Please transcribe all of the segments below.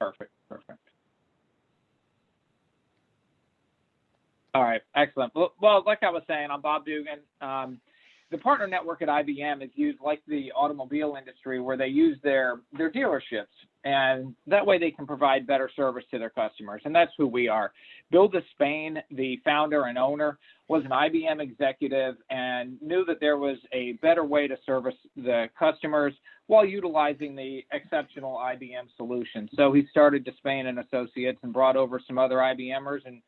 Perfect. Perfect. All right, excellent. Well, like I was saying, I'm Bob Dugan. The partner network at IBM is used like the automobile industry, where they use their dealerships, and that way they can provide better service to their customers, and that's who we are. Bill Despain, the founder and owner, was an IBM executive and knew that there was a better way to service the customers while utilizing the exceptional IBM solution. So he started Despain and Associates and brought over some other IBMers, and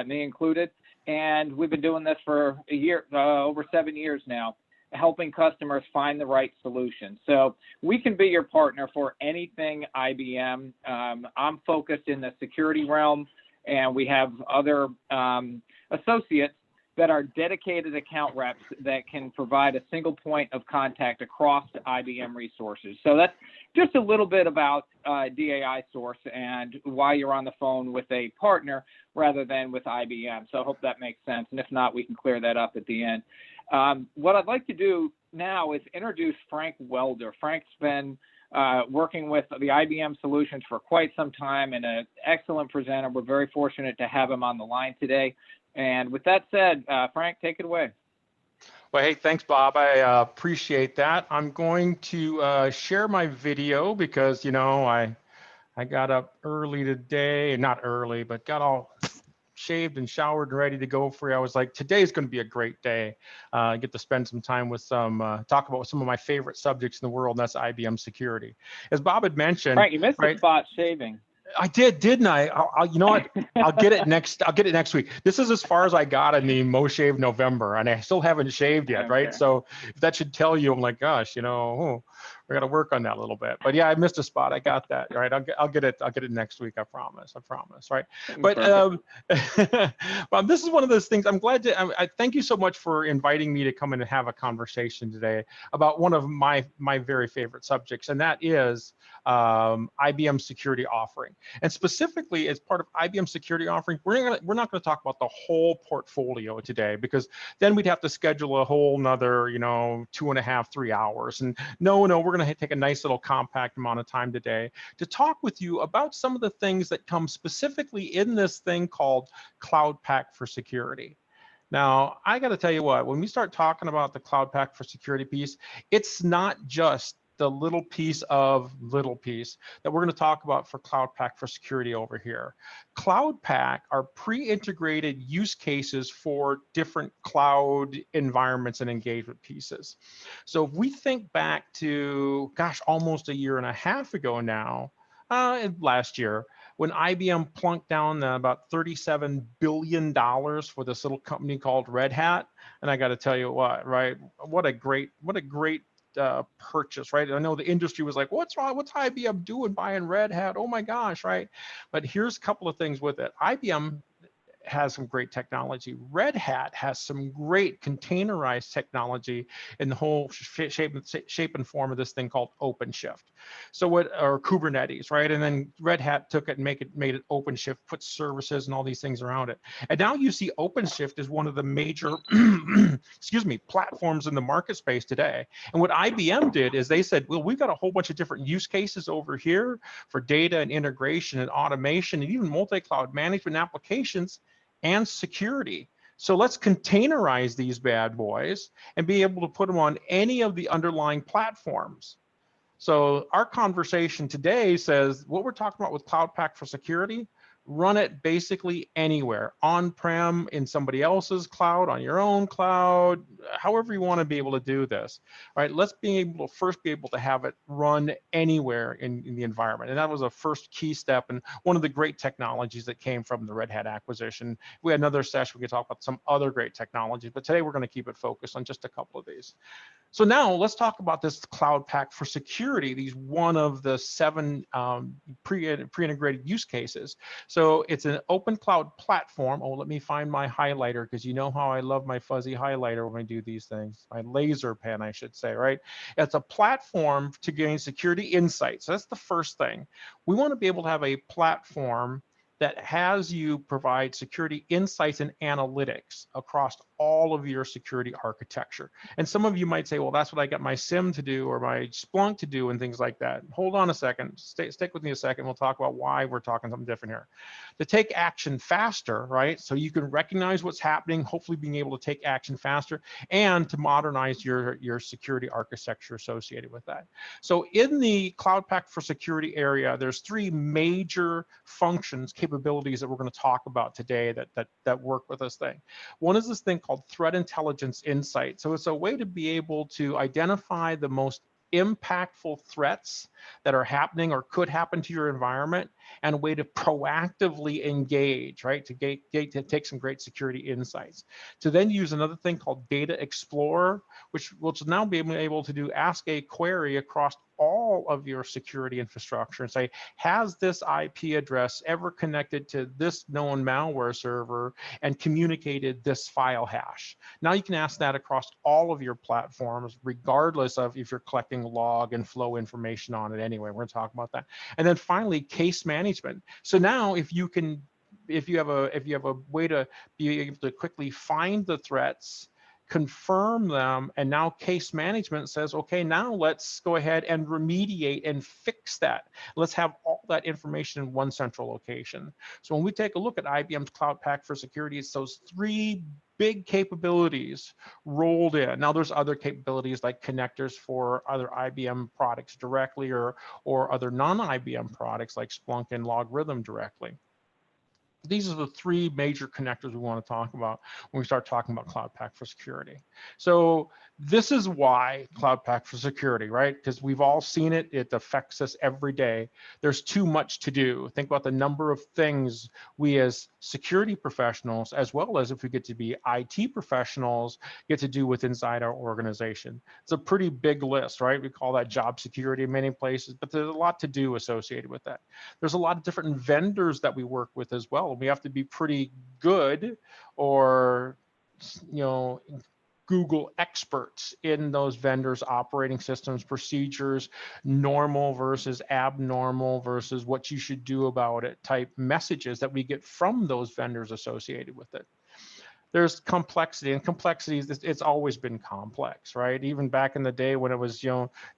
me included, and we've been doing this for a year, over 7 years now, helping customers find the right solution. So we can be your partner for anything IBM. I'm focused in the security realm, and we have other associates that are dedicated account reps that can provide a single point of contact across the IBM resources. So that's just a little bit about DAI Source and why you're on the phone with a partner rather than with IBM. So I hope that makes sense. And if not, we can clear that up at the end. What I'd like to do now is introduce Frank Welder. Frank's been working with the IBM solutions for quite some time and an excellent presenter. We're very fortunate to have him on the line today. And with that said, Frank, take it away. Well, hey, thanks, Bob. I appreciate that. I'm going to share my video because, you know, I got up early today, not early, but got all shaved and showered and ready to go for you. I was like, today's going to be a great day. I get to spend some time with talk about some of my favorite subjects in the world, and that's IBM security. As Bob had mentioned, Frank, you missed the spot shaving. I did, didn't I? You know what? I'll get it next week. This is as far as I got in the Mo Shave November, and I still haven't shaved yet, right? So if that should tell you, I'm like, gosh, you know, we got to work on that a little bit. But yeah, I missed a spot. I got that, right? I'll get it next week. I promise, right? But well, this is one of those things. I'm glad to. I thank you so much for inviting me to come in and have a conversation today about one of my very favorite subjects, and that is IBM security offering. And specifically, as part of IBM security offering, we're not going to talk about the whole portfolio today, because then we'd have to schedule a whole nother, you know, 2.5, 3 hours. And no, we're going to take a nice little compact amount of time today to talk with you about some of the things that come specifically in this thing called Cloud Pak for security. Now, I got to tell you what, when we start talking about the Cloud Pak for security piece, it's not just the little piece that we're going to talk about for Cloud Pak for security over here. Cloud Pak are pre-integrated use cases for different cloud environments and engagement pieces. So if we think back to, gosh, almost 1.5 years ago now, last year, when IBM plunked down about $37 billion for this little company called Red Hat, and I got to tell you what, right? What a great purchase, right? I know the industry was like, what's wrong? What's IBM doing buying Red Hat? Oh my gosh, right? But here's a couple of things with it. IBM has some great technology. Red Hat has some great containerized technology in the whole shape and form of this thing called OpenShift. So or Kubernetes, right? And then Red Hat took it and made it OpenShift, put services and all these things around it. And now you see OpenShift is one of the major, platforms in the market space today. And what IBM did is they said, well, we've got a whole bunch of different use cases over here for data and integration and automation and even multi-cloud management applications and security. So let's containerize these bad boys and be able to put them on any of the underlying platforms. So our conversation today says what we're talking about with Cloud Pak for security, run it basically anywhere, on-prem, in somebody else's cloud, on your own cloud, however you want to be able to do this. All right, let's first be able to have it run anywhere in the environment. And that was a first key step and one of the great technologies that came from the Red Hat acquisition. If we had another session, we could talk about some other great technologies, but today we're going to keep it focused on just a couple of these. So now let's talk about this Cloud Pak for security, these one of the 7 pre-integrated use cases. So it's an open cloud platform. Oh, let me find my highlighter, because you know how I love my fuzzy highlighter when I do these things. My laser pen, I should say, right? It's a platform to gain security insights. So that's the first thing. We want to be able to have a platform that has you provide security insights and analytics across all of your security architecture. And some of you might say, well, that's what I got my SIM to do or my Splunk to do and things like that. Hold on a second, stick with me a second. We'll talk about why we're talking something different here. To take action faster, right? So you can recognize what's happening, hopefully being able to take action faster, and to modernize your security architecture associated with that. So in the Cloud Pak for Security area, there's three major functions, capabilities that we're going to talk about today that work with this thing. One is this thing called Threat Intelligence Insight. So it's a way to be able to identify the most impactful threats that are happening or could happen to your environment, and a way to proactively engage, right? To take some great security insights. To then use another thing called Data Explorer, which will now be able to do ask a query across all of your security infrastructure and say, has this IP address ever connected to this known malware server and communicated this file hash? Now you can ask that across all of your platforms, regardless of if you're collecting log and flow information on it anyway. We're going to talk about that. And then finally, case management. So now if you have a way to be able to quickly find the threats, confirm them, and now case management says, okay, now let's go ahead and remediate and fix that. Let's have all that information in one central location. So when we take a look at IBM's Cloud Pak for Security, it's those three big capabilities rolled in. Now there's other capabilities like connectors for other IBM products directly, or other non-IBM products like Splunk and Logarithm directly. These are the three major connectors we want to talk about when we start talking about Cloud Pak for Security. So this is why Cloud Pak for Security, right? Because we've all seen it. It affects us every day. There's too much to do. Think about the number of things we as security professionals, as well as if we get to be IT professionals, get to do with inside our organization. It's a pretty big list, right? We call that job security in many places, but there's a lot to do associated with that. There's a lot of different vendors that we work with as well. We have to be pretty good, or Google experts in those vendors' operating systems, procedures, normal versus abnormal versus what you should do about it type messages that we get from those vendors associated with it. There's complexity, and complexity, it's always been complex, right? Even back in the day when it was,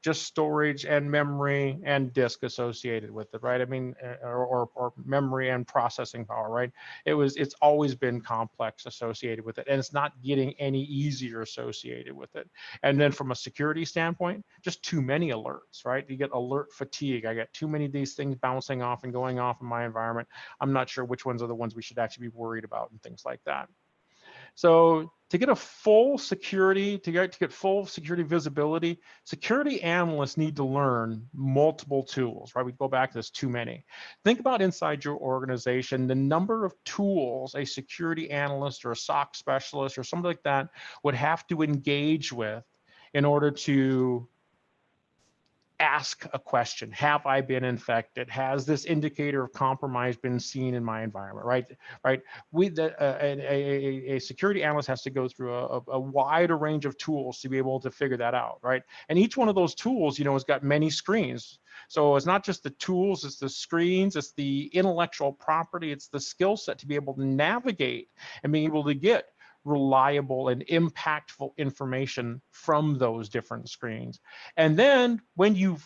just storage and memory and disk associated with it, right? I mean, or memory and processing power, right? It's always been complex associated with it, and it's not getting any easier associated with it. And then from a security standpoint, just too many alerts, right? You get alert fatigue. I get too many of these things bouncing off and going off in my environment. I'm not sure which ones are the ones we should actually be worried about and things like that. So to get full security visibility, security analysts need to learn multiple tools, right? We go back to this, too many. Think about inside your organization, the number of tools a security analyst or a SOC specialist or something like that would have to engage with in order to ask a question. Have I been infected? Has this indicator of compromise been seen in my environment? Right. A security analyst has to go through a wider range of tools to be able to figure that out, right? And each one of those tools, has got many screens. So it's not just the tools, it's the screens, it's the intellectual property, it's the skill set to be able to navigate and being able to get reliable and impactful information from those different screens. And then when you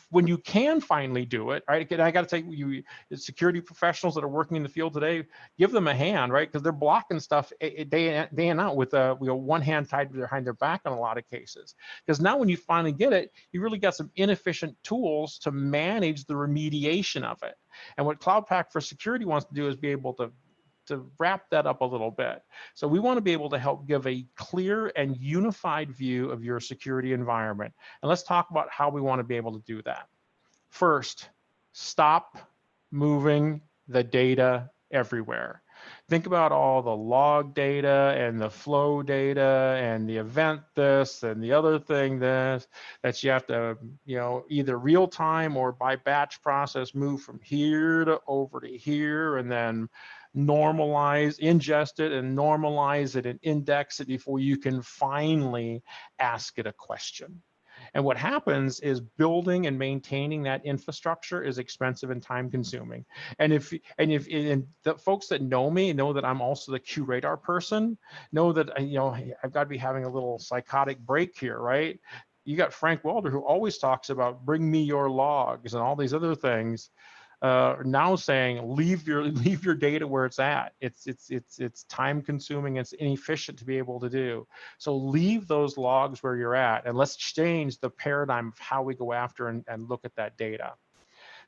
can finally do it, right? I got to tell you, security professionals that are working in the field today, give them a hand, right? Because they're blocking stuff day in out with one hand tied behind their back in a lot of cases. Because now when you finally get it, you really got some inefficient tools to manage the remediation of it. And what Cloud Pak for Security wants to do is be able to wrap that up a little bit. So we want to be able to help give a clear and unified view of your security environment. And let's talk about how we want to be able to do that. First, stop moving the data everywhere. Think about all the log data and the flow data and the event this and the other thing this that you have to, either real time or by batch process move from here to over to here, and then ingest it and normalize it and index it before you can finally ask it a question. And what happens is building and maintaining that infrastructure is expensive and time consuming. And if the folks that know me know that I'm also the QRadar person, know that I've got to be having a little psychotic break here, right? You got Frank Welder, who always talks about bring me your logs and all these other things. Now saying leave your data where it's at. It's time consuming. It's inefficient to be able to do. So leave those logs where you're at, and let's change the paradigm of how we go after and look at that data.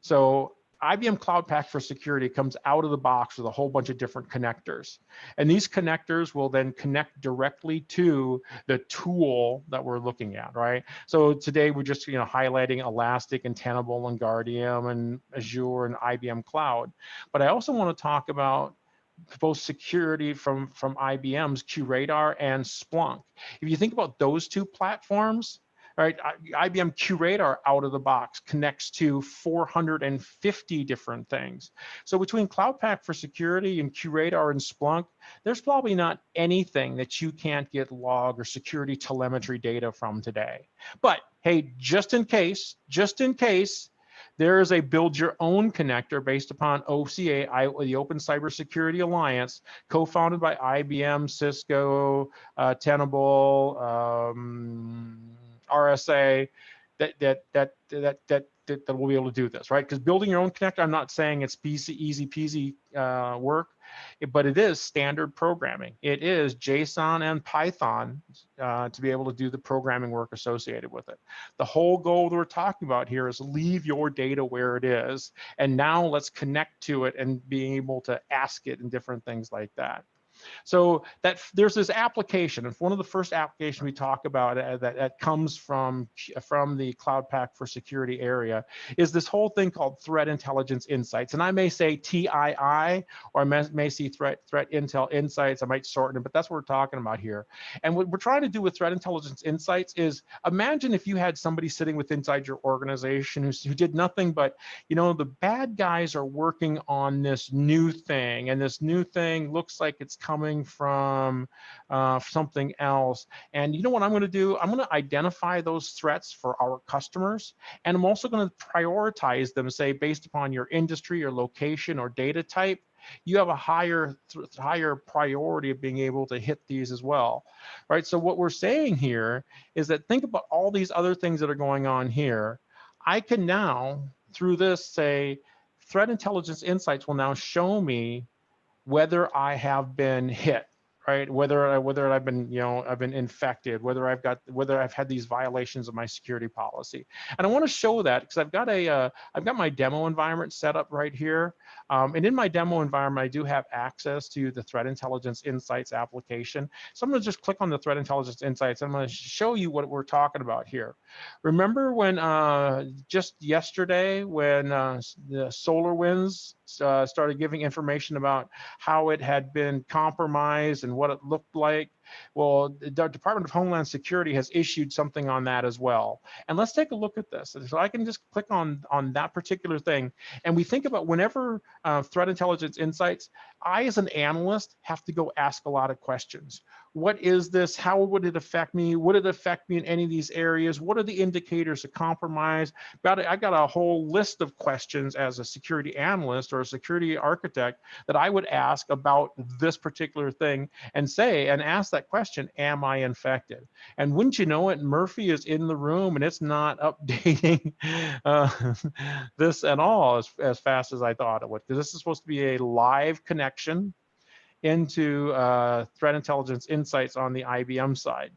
So IBM Cloud Pak for Security comes out of the box with a whole bunch of different connectors. And these connectors will then connect directly to the tool that we're looking at, right? So today we're just highlighting Elastic and Tenable and Guardium and Azure and IBM Cloud. But I also want to talk about both security from IBM's QRadar and Splunk. If you think about those two platforms, right, IBM QRadar out of the box connects to 450 different things. So between Cloud Pak for Security and QRadar and Splunk, there's probably not anything that you can't get log or security telemetry data from today. But hey, just in case, there is a build your own connector based upon OCA, the Open Cybersecurity Alliance, co-founded by IBM, Cisco, Tenable, RSA, that will be able to do this, right? Because building your own connector, I'm not saying it's easy peasy work, but it is standard programming. It is JSON and Python to be able to do the programming work associated with it. The whole goal that we're talking about here is leave your data where it is, and now let's connect to it and being able to ask it and different things like that. So that there's this application, and one of the first applications we talk about that comes from the Cloud Pak for Security area is this whole thing called Threat Intelligence Insights. And I may say TII, or I may see Threat Intel Insights. I might shorten it, but that's what we're talking about here. And what we're trying to do with Threat Intelligence Insights is imagine if you had somebody sitting with inside your organization who did nothing but, the bad guys are working on this new thing, and this new thing looks like it's coming from something else. And you know what I'm going to do? I'm going to identify those threats for our customers, and I'm also going to prioritize them, say, based upon your industry, your location, or data type. You have a higher priority of being able to hit these as well, right? So what we're saying here is that think about all these other things that are going on here. I can now, through this, say, Threat Intelligence Insights will now show me whether I have been hit, right? Whether I've been, I've been infected, whether I've had these violations of my security policy. And I want to show that because I've got my demo environment set up right here. And in my demo environment, I do have access to the Threat Intelligence Insights application. So I'm going to just click on the Threat Intelligence Insights. I'm going to show you what we're talking about here. Remember when just yesterday when the SolarWinds started giving information about how it had been compromised and what it looked like? Well, the Department of Homeland Security has issued something on that as well. And let's take a look at this. So I can just click on that particular thing. And we think about whenever Threat Intelligence Insights, I as an analyst have to go ask a lot of questions. What is this? How would it affect me? Would it affect me in any of these areas? What are the indicators of compromise? I got a whole list of questions as a security analyst or a security architect that I would ask about this particular thing and ask that question, am I infected? And wouldn't you know it, Murphy is in the room and it's not updating this at all as fast as I thought it would, because this is supposed to be a live connection into Threat Intelligence Insights on the IBM side.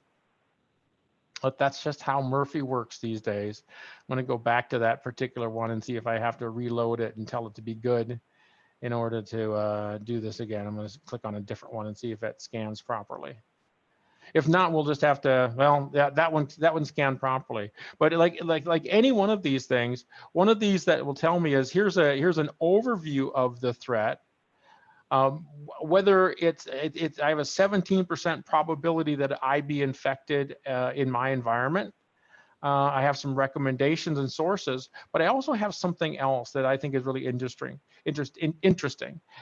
But that's just how Murphy works these days. I'm going to go back to that particular one and see if I have to reload it and tell it to be good in order to do this again. I'm going to click on a different one and see if it scans properly. If not, we'll just have to, well, that one scanned properly. But like any one of these things, one of these that will tell me is here's an overview of the threat. Whether I have a 17% probability that I be infected in my environment. I have some recommendations and sources, but I also have something else that I think is really interesting,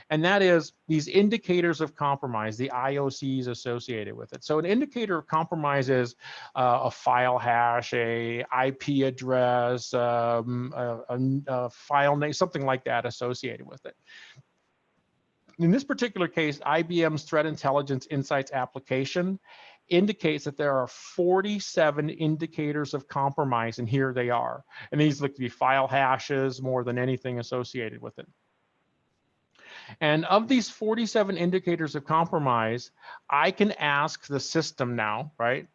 and that is these indicators of compromise, the IOCs associated with it. So an indicator of compromise is a file hash, a IP address, a file name, something like that associated with it. In this particular case, IBM's Threat Intelligence Insights application indicates that there are 47 indicators of compromise, and here they are. And these look to be file hashes more than anything associated with it. And of these 47 indicators of compromise, I can ask the system now, right?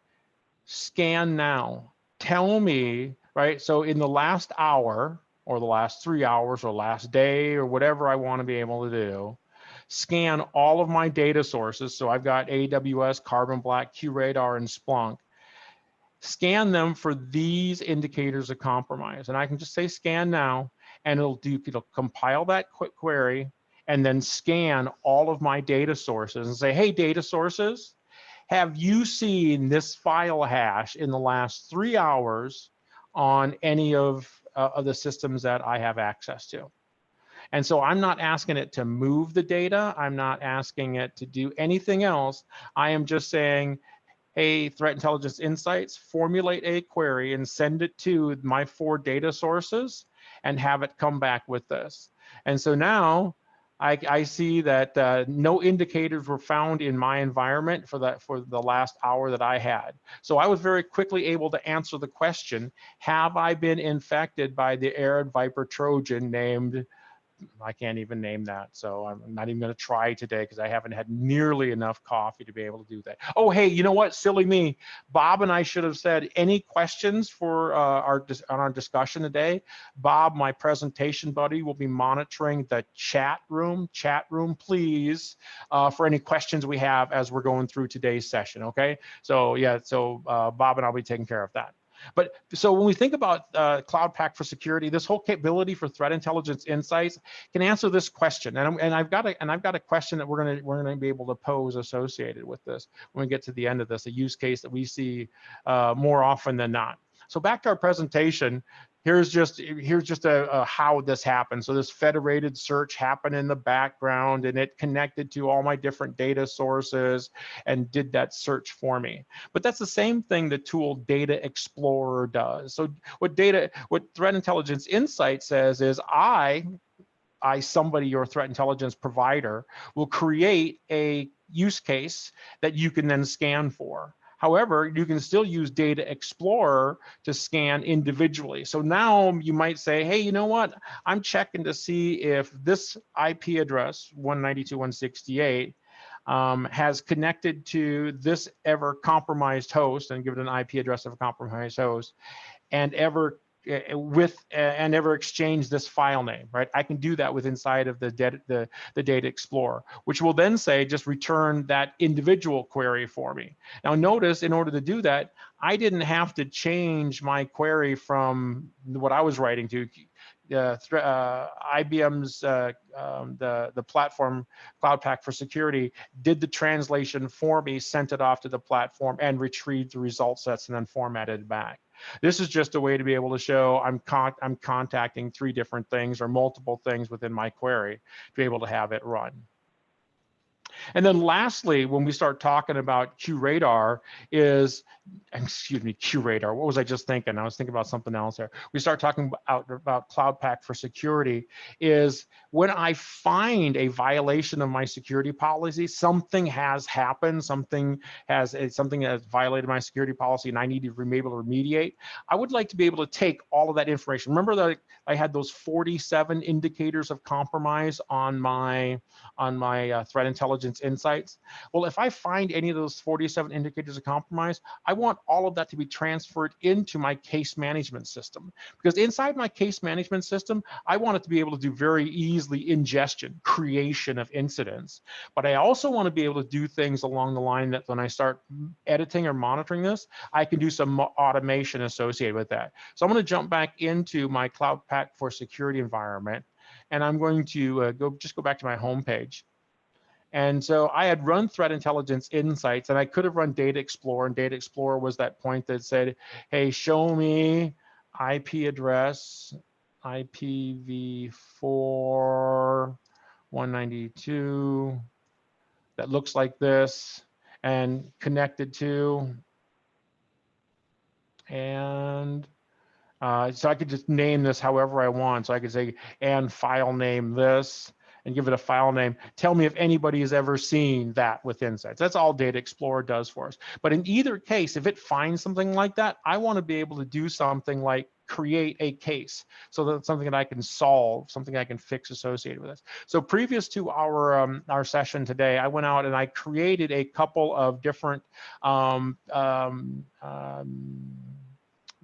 Scan now. Tell me, right? So in the last hour, or the last 3 hours, or last day, or whatever I want to be able to do, scan all of my data sources. So I've got AWS, Carbon Black, QRadar, and Splunk. Scan them for these indicators of compromise. And I can just say scan now, and it'll compile that quick query and then scan all of my data sources and say, hey, data sources, have you seen this file hash in the last 3 hours on any of the systems that I have access to? And so I'm not asking it to move the data. I'm not asking it to do anything else. I am just saying, hey, Threat Intelligence Insights, formulate a query and send it to my 4 data sources and have it come back with this. And so now I see that no indicators were found in my environment for the last hour that I had. So I was very quickly able to answer the question, have I been infected by the Arid Viper Trojan named, I can't even name that, so I'm not even going to try today because I haven't had nearly enough coffee to be able to do that. Oh, hey, you know what? Silly me. Bob and I should have said, any questions for on our discussion today? Bob, my presentation buddy, will be monitoring the chat room. Chat room, please, for any questions we have as we're going through today's session. Okay. So yeah, so Bob and I'll be taking care of that. But so when we think about Cloud Pak for security, this whole capability for Threat Intelligence Insights can answer this question. And I've got a question that we're gonna be able to pose associated with this when we get to the end of this, a use case that we see more often than not. So back to our presentation. Here's just a how this happened. So this federated search happened in the background, and it connected to all my different data sources and did that search for me. But that's the same thing the tool Data Explorer does. So what Threat Intelligence Insight says is somebody, your threat intelligence provider, will create a use case that you can then scan for. However, you can still use Data Explorer to scan individually. So now you might say, hey, you know what? I'm checking to see if this IP address, 192.168, has connected to this ever compromised host, and give it an IP address of a compromised host, and ever exchange this file name, right? I can do that with inside of the Data Explorer, which will then say, just return that individual query for me. Now notice, in order to do that, I didn't have to change my query from what I was writing to. IBM's the platform Cloud Pak for security did the translation for me, sent it off to the platform, and retrieved the result sets and then formatted it back. This is just a way to be able to show I'm contacting 3 different things or multiple things within my query to be able to have it run. And then lastly, when we start talking about QRadar QRadar, what was I just thinking? I was thinking about something else there. We start talking about Cloud Pak for security is when I find a violation of my security policy, something has happened, something has violated my security policy and I need to be able to remediate. I would like to be able to take all of that information. Remember that I had those 47 indicators of compromise on my threat intelligence insights. Well, if I find any of those 47 indicators of compromise, I want all of that to be transferred into my case management system, because inside my case management system, I want it to be able to do very easily ingestion, creation of incidents. But I also want to be able to do things along the line that when I start editing or monitoring this, I can do some automation associated with that. So I'm going to jump back into my Cloud Pak for security environment, and I'm going to go back to my home page. And so I had run Threat Intelligence Insights, and I could have run Data Explorer, and Data Explorer was that point that said, hey, show me IP address, IPv4 192 that looks like this and connected to, and so I could just name this however I want. So I could say, and file name this, and give it a file name. Tell me if anybody has ever seen that with Insights. That's all Data Explorer does for us. But in either case, if it finds something like that, I want to be able to do something like create a case. So that's something that I can solve, something I can fix associated with this. So previous to our session today, I went out and I created a couple of different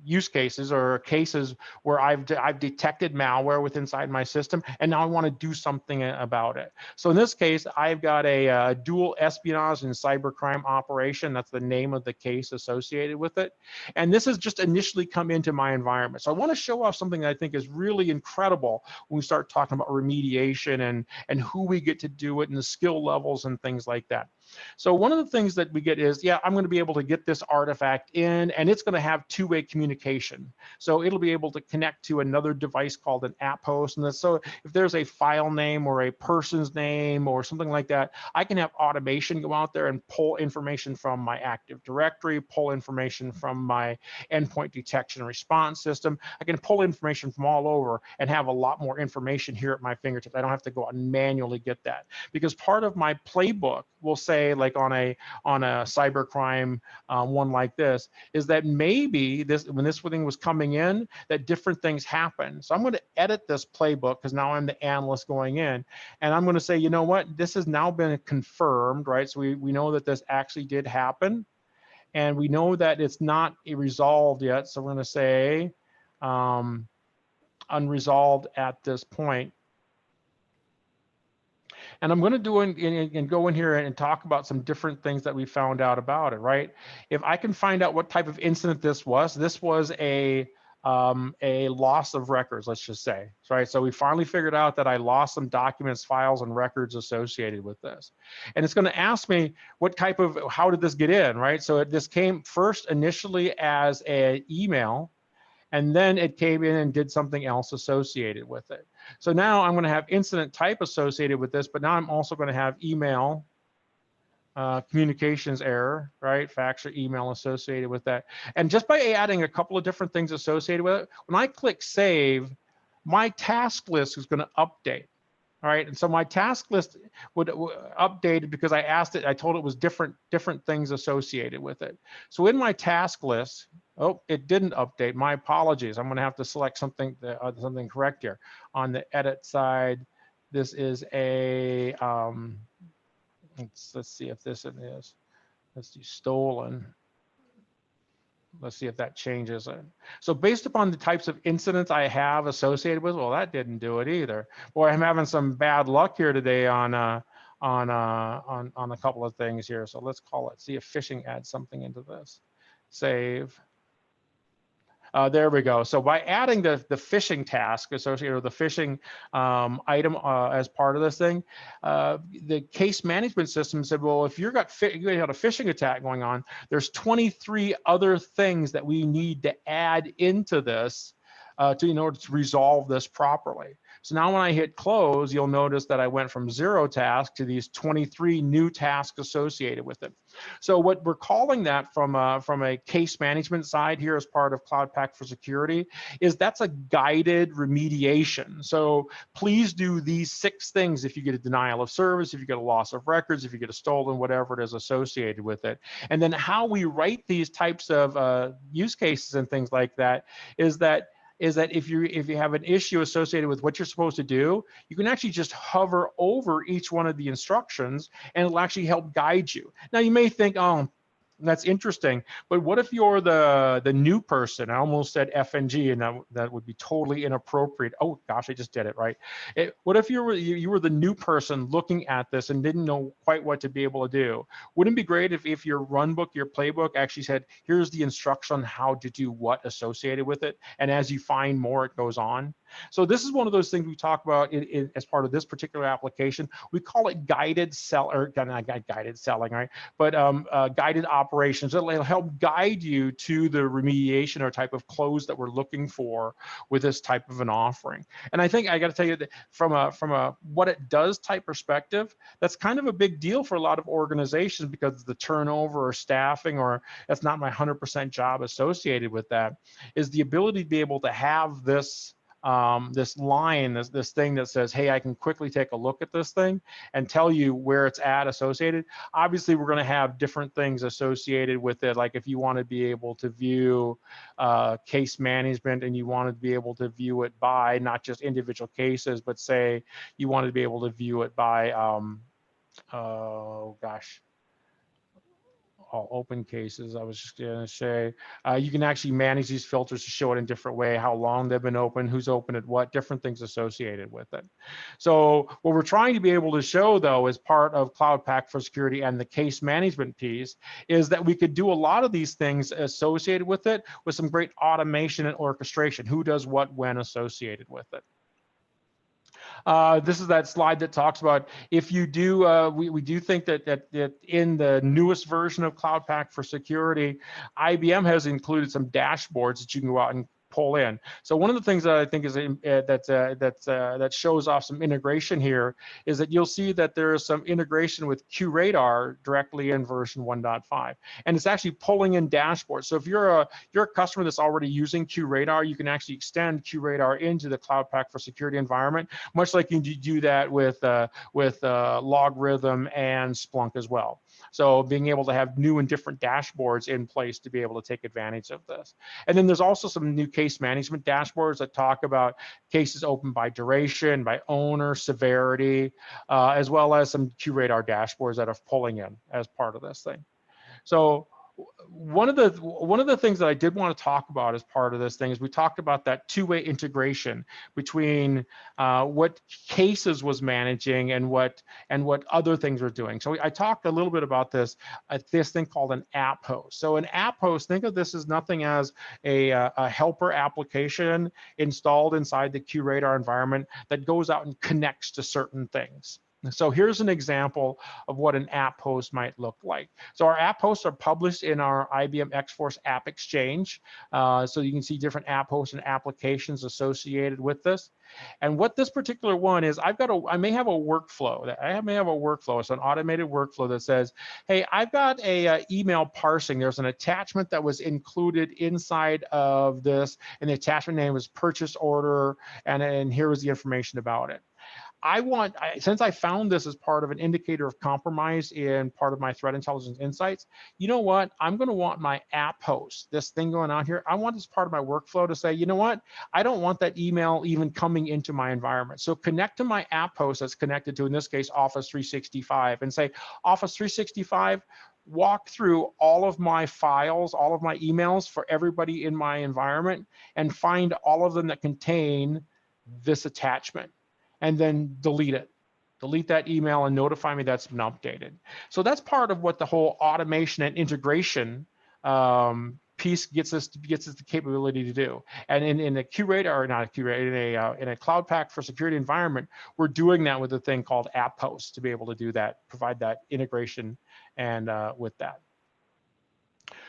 use cases or cases where I've detected malware within inside my system, and now I want to do something about it. So in this case, I've got a dual espionage and cybercrime operation. That's the name of the case associated with it. And this has just initially come into my environment. So I want to show off something that I think is really incredible when we start talking about remediation and who we get to do it and the skill levels and things like that. So one of the things that we get is, yeah, I'm going to be able to get this artifact in, and it's going to have two-way communication. So it'll be able to connect to another device called an app host. And so if there's a file name or a person's name or something like that, I can have automation go out there and pull information from my Active Directory, pull information from my endpoint detection and response system. I can pull information from all over and have a lot more information here at my fingertips. I don't have to go out and manually get that, because part of my playbook will say, like on a cybercrime one like this, is that maybe when this thing was coming in, that different things happen. So I'm going to edit this playbook, because now I'm the analyst going in, and I'm going to say, you know what, this has now been confirmed, right? So we know that this actually did happen, and we know that it's not resolved yet. So we're going to say unresolved at this point. And I'm going to do and go in here and talk about some different things that we found out about it, right? If I can find out what type of incident this was a loss of records, let's just say, right? So we finally figured out that I lost some documents, files, and records associated with this. And it's going to ask me what type of, how did this get in, right? So this came first initially as an email, and then it came in and did something else associated with it. So now I'm going to have incident type associated with this, but now I'm also going to have email communications error, right? Fax or email associated with that. And just by adding a couple of different things associated with it, when I click save, my task list is going to update. All right, and so my task list would update because I asked it, I told it was different things associated with it. So in my task list, oh, it didn't update. My apologies. I'm going to have to select something correct here. On the edit side, this is a, let's see if this is. Let's do stolen. Let's see if that changes it. So based upon the types of incidents I have associated with, well, that didn't do it either. Boy, I'm having some bad luck here today on a couple of things here. So let's call it, see if phishing adds something into this. Save. There we go. So by adding the phishing task associated with the phishing item as part of this thing, the case management system said, well, if you had a phishing attack going on, there's 23 other things that we need to add into this in order to resolve this properly. So now when I hit close, you'll notice that I went from 0 tasks to these 23 new tasks associated with it. So what we're calling that from a case management side here as part of Cloud Pak for Security is that's a guided remediation. So please do these 6 things if you get a denial of service, if you get a loss of records, if you get a stolen, whatever it is associated with it. And then how we write these types of use cases and things like that is that if you have an issue associated with what you're supposed to do, you can actually just hover over each one of the instructions and it'll actually help guide you. Now you may think, oh, that's interesting, but what if you're the new person? I almost said FNG, and that would be totally inappropriate. Oh gosh, I just did it, right? What if you were the new person looking at this and didn't know quite what to be able to do? Wouldn't it be great if your run book, your playbook actually said, here's the instruction on how to do what associated with it, and as you find more, it goes on? So this is one of those things we talk about as part of this particular application. We call it guided sell, or not guided selling, right? But guided operations. It'll help guide you to the remediation or type of close that we're looking for with this type of an offering. And I think I got to tell you that from a what it does type perspective, that's kind of a big deal for a lot of organizations, because the turnover or staffing, or that's not my 100% job associated with that, is the ability to be able to have this this line, this thing that says, hey, I can quickly take a look at this thing and tell you where it's at associated. Obviously, we're going to have different things associated with it. Like if you want to be able to view case management, and you want to be able to view it by not just individual cases, but say you want to be able to view it by, oh gosh, all open cases. I was just going to say, you can actually manage these filters to show it in different way, how long they've been open, who's open at what, different things associated with it. So what we're trying to be able to show, though, as part of Cloud Pak for Security and the case management piece, is that we could do a lot of these things associated with it with some great automation and orchestration, who does what when associated with it. This is that slide that talks about, if you do, we do think that in the newest version of Cloud Pak for Security, IBM has included some dashboards that you can go out and pull in. So one of the things that I think is that shows off some integration here is that you'll see that there is some integration with QRadar directly in version 1.5, and it's actually pulling in dashboards. So if you're a customer that's already using QRadar, you can actually extend QRadar into the Cloud Pak for Security environment, much like you do that with Logarithm and Splunk as well. So being able to have new and different dashboards in place to be able to take advantage of this. And then there's also some new case management dashboards that talk about cases open by duration, by owner, severity, as well as some QRadar dashboards that are pulling in as part of this thing. So one of the things that I did want to talk about as part of this thing is we talked about that two-way integration between what cases was managing and what other things were doing. So I talked a little bit about this thing called an app host. So an app host, think of this as nothing as a helper application installed inside the QRadar environment that goes out and connects to certain things. So here's an example of what an app host might look like. So our app hosts are published in our IBM X-Force App Exchange. So you can see different app hosts and applications associated with this. And what this particular one is, I may have a workflow. It's an automated workflow that says, hey, I've got a email parsing. There's an attachment that was included inside of this, and the attachment name was purchase order, and here was the information about it. Since I found this as part of an indicator of compromise in part of my threat intelligence insights, you know what? I'm going to want my app host, this thing going on here. I want this part of my workflow to say, you know what? I don't want that email even coming into my environment. So connect to my app host that's connected to, in this case, Office 365, and say, Office 365, walk through all of my files, all of my emails for everybody in my environment, and find all of them that contain this attachment, and then delete it. Delete that email and notify me that's been updated. So that's part of what the whole automation and integration piece gets us the capability to do. And in a QRadar, or not a QRadar, in a Cloud Pak for Security environment, we're doing that with a thing called app host to be able to do that, provide that integration and with that.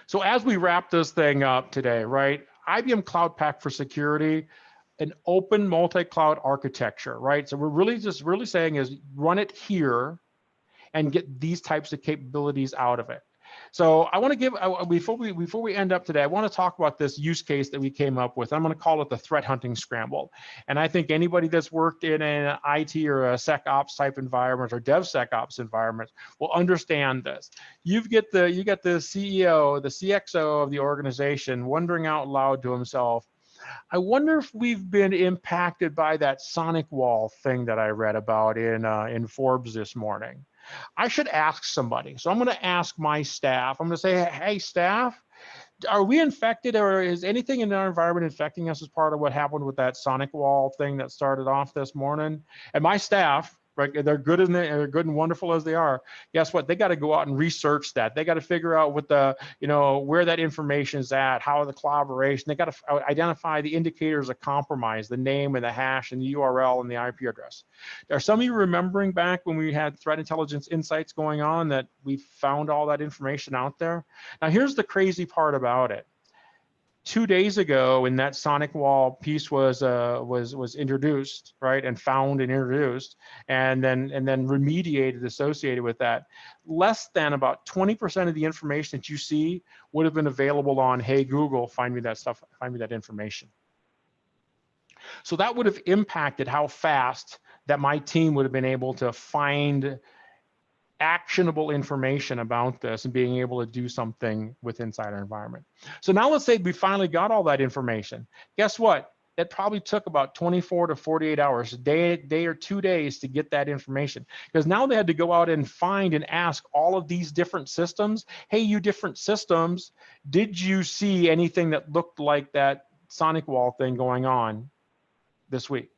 So as we wrap this thing up today, right? IBM Cloud Pak for Security, an open multi-cloud architecture, right? So we're really saying is run it here and get these types of capabilities out of it. So I want to give, before we end up today, I want to talk about this use case that we came up with. I'm going to call it the threat hunting scramble. And I think anybody that's worked in an IT or a SecOps type environment or DevSecOps environment will understand this. You get the CEO, the CXO of the organization wondering out loud to himself, I wonder if we've been impacted by that sonic wall thing that I read about in Forbes this morning. I should ask somebody. So I'm going to ask my staff. I'm going to say, hey, staff, are we infected, or is anything in our environment infecting us as part of what happened with that sonic wall thing that started off this morning? And my staff, right? They're good they're good and wonderful as they are. Guess what? They got to go out and research that. They got to figure out what the, where that information is at, how the collaboration. They got to identify the indicators of compromise, the name and the hash and the URL and the IP address. Are some of you remembering back when we had threat intelligence insights going on that we found all that information out there? Now, here's the crazy part about it. 2 days ago, when that sonic wall piece was introduced, right, and found and introduced, and then remediated associated with that, less than about 20% of the information that you see would have been available on, hey Google, find me that stuff, find me that information. So that would have impacted how fast that my team would have been able to find actionable information about this and being able to do something with inside our environment. So now let's say we finally got all that information. Guess what? It probably took about 24 to 48 hours, a day or 2 days to get that information. Because now they had to go out and find and ask all of these different systems, hey, you different systems, did you see anything that looked like that sonic wall thing going on this week?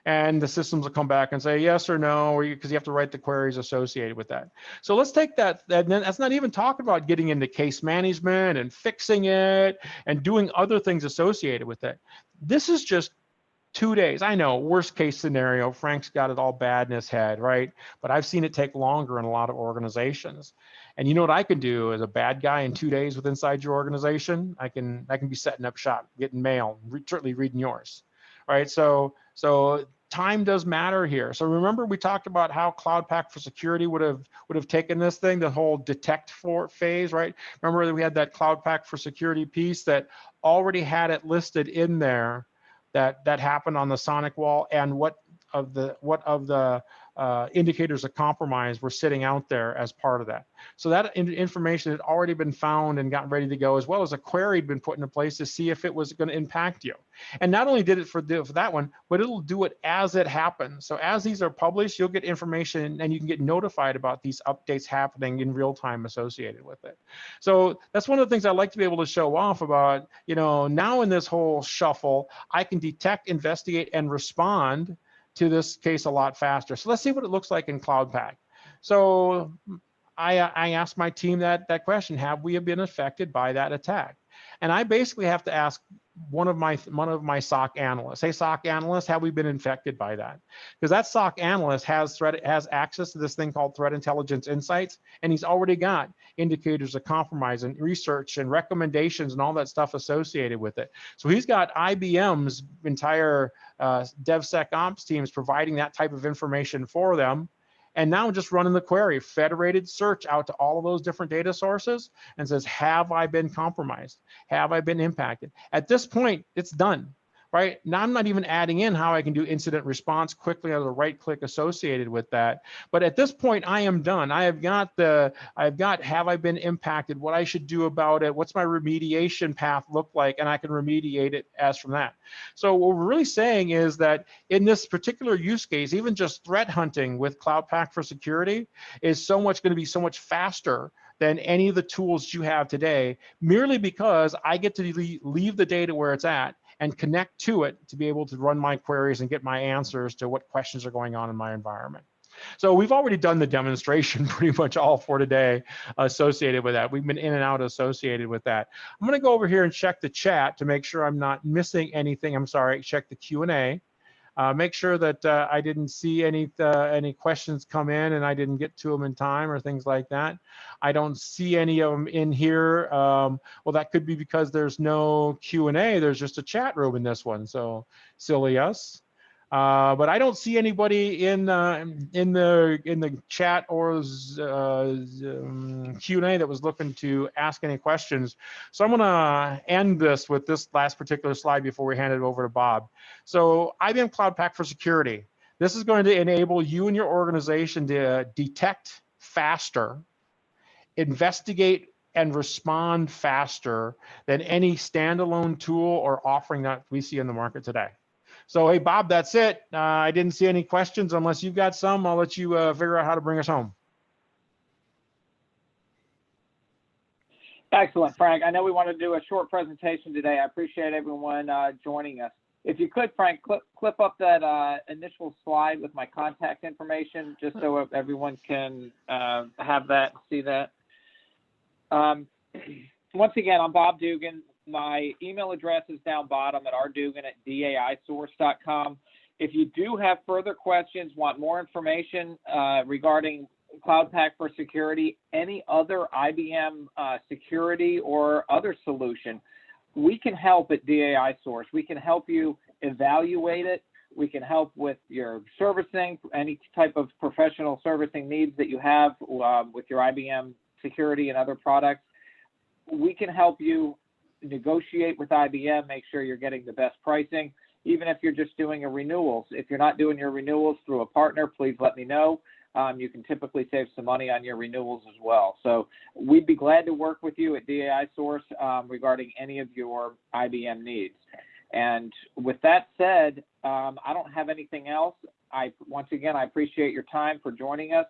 And the systems will come back and say yes or no, because you have to write the queries associated with that. So let's take that, that's not even talking about getting into case management and fixing it and doing other things associated with it. This is just 2 days. I know, worst case scenario, Frank's got it all bad in his head, right? But I've seen it take longer in a lot of organizations. And you know what I can do as a bad guy in 2 days with inside your organization? I can be setting up shop, getting mail, certainly reading yours, right? So time does matter here. So remember we talked about how Cloud Pak for Security would have taken this thing, the whole detect for phase, right? Remember that we had that Cloud Pak for Security piece that already had it listed in there that happened on the sonic wall, and what of the indicators of compromise were sitting out there as part of that. So that information had already been found and gotten ready to go, as well as a query had been put into place to see if it was going to impact you. And not only did it for that one, but it'll do it as it happens. So as these are published, you'll get information and you can get notified about these updates happening in real time associated with it. So that's one of the things I like to be able to show off about, now in this whole shuffle, I can detect, investigate, and respond to this case a lot faster. So let's see what it looks like in Cloud Pak. So I asked my team that question: have we been affected by that attack? And I basically have to ask one of my SOC analysts, hey, SOC analyst, have we been infected by that? Because that SOC analyst has access to this thing called Threat Intelligence Insights, and he's already got indicators of compromise and research and recommendations and all that stuff associated with it. So he's got IBM's entire DevSecOps teams providing that type of information for them. And now just running the query, federated search out to all of those different data sources and says, have I been compromised? Have I been impacted? At this point, it's done, right? Now I'm not even adding in how I can do incident response quickly or the right click associated with that. But at this point, I am done. Have I been impacted? What I should do about it? What's my remediation path look like? And I can remediate it as from that. So what we're really saying is that in this particular use case, even just threat hunting with Cloud Pak for Security is going to be so much faster than any of the tools you have today, merely because I get to leave the data where it's at and connect to it to be able to run my queries and get my answers to what questions are going on in my environment. So we've already done the demonstration pretty much all for today associated with that. We've been in and out associated with that. I'm going to go over here and check the chat to make sure I'm not missing anything. I'm sorry, check the Q&A. Make sure that I didn't see any questions come in and I didn't get to them in time or things like that. I don't see any of them in here. Well, that could be because there's no Q&A. There's just a chat room in this one. So silly us. But I don't see anybody in the chat or Q&A that was looking to ask any questions. So I'm going to end this with this last particular slide before we hand it over to Bob. So IBM Cloud Pak for Security. This is going to enable you and your organization to detect faster, investigate and respond faster than any standalone tool or offering that we see in the market today. So, hey, Bob, that's it. I didn't see any questions. Unless you've got some, I'll let you figure out how to bring us home. Excellent, Frank. I know we want to do a short presentation today. I appreciate everyone joining us. if you could, Frank, clip up that initial slide with my contact information, just so everyone can have that, see that. Once again, I'm Bob Dugan. My email address is down bottom at rdugan@daisource.com. If you do have further questions, want more information regarding Cloud Pak for security, any other IBM security or other solution, we can help at DAI Source. We can help you evaluate it. We can help with your servicing, any type of professional servicing needs that you have with your IBM security and other products. We can help you negotiate with IBM, make sure you're getting the best pricing, even if you're just doing a renewals. If you're not doing your renewals through a partner, please let me know. You can typically save some money on your renewals as well. So we'd be glad to work with you at DAI Source regarding any of your IBM needs. And with that said, I don't have anything else. Once again, I appreciate your time for joining us,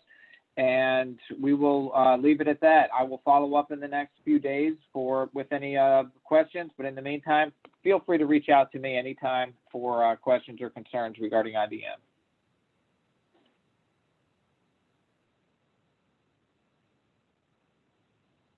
and we will leave it at that. I will follow up in the next few days with any questions, but in the meantime, feel free to reach out to me anytime for questions or concerns regarding IBM.